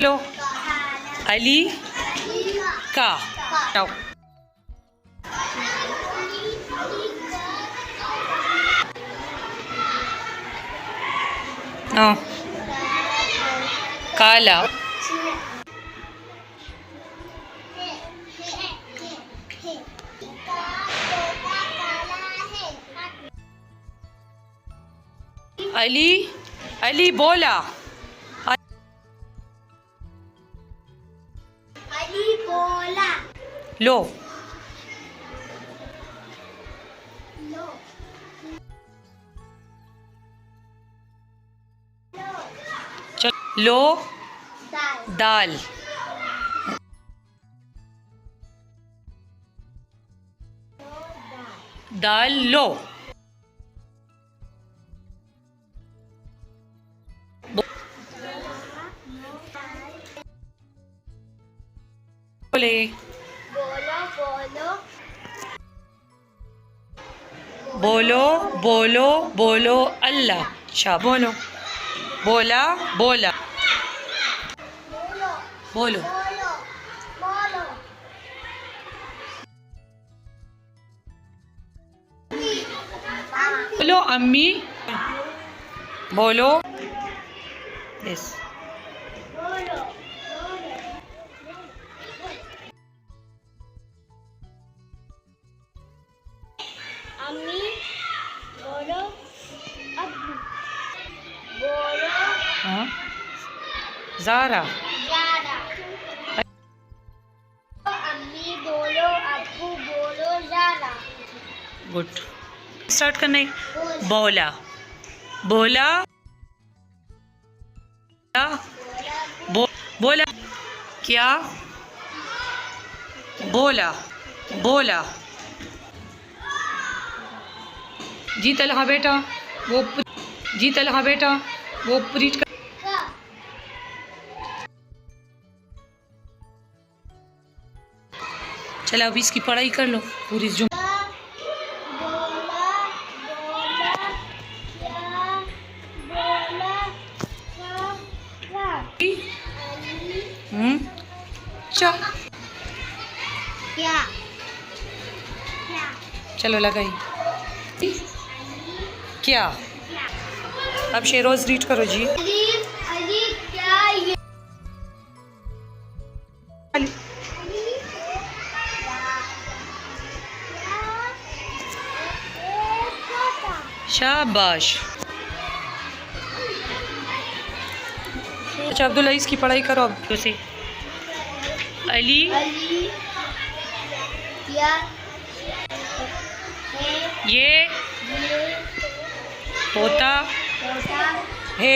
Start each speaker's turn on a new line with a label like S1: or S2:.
S1: लो अली का जाओ। काला अली अली बोला
S2: अली बोला
S1: लो
S2: लो
S1: लो
S2: दाल
S1: दाल दाल लो बोले
S2: बोलो बोलो
S1: बोलो बोलो बोलो अल्लाह शाह बोलो बोला बोला
S2: बोलो
S1: बोलो
S2: बोलो बोलो
S1: बोलो अम्मी बोलो यस
S2: बोलो अम्मी बोलो अब्बू बोलो
S1: हाँ ज़ारा
S2: ज़ारा अम्मी बोलो अब्बू बोलो ज़ारा
S1: गुड स्टार्ट करने बोला बोला बोला क्या बोला बोला जी तलहा बेटा वो जी तलहा बेटा वो रीड कर चलो अभी इसकी पढ़ाई कर लो पूरी जुम चा
S2: क्या
S1: चलो लगाई क्या अब शेरोज रीड करो जी
S2: अली क्या ये
S1: शाबाश। अच्छा अब्दुल्ला इसकी पढ़ाई करो अब से अली
S2: अली क्या
S1: ये तोता
S2: छोटा
S1: है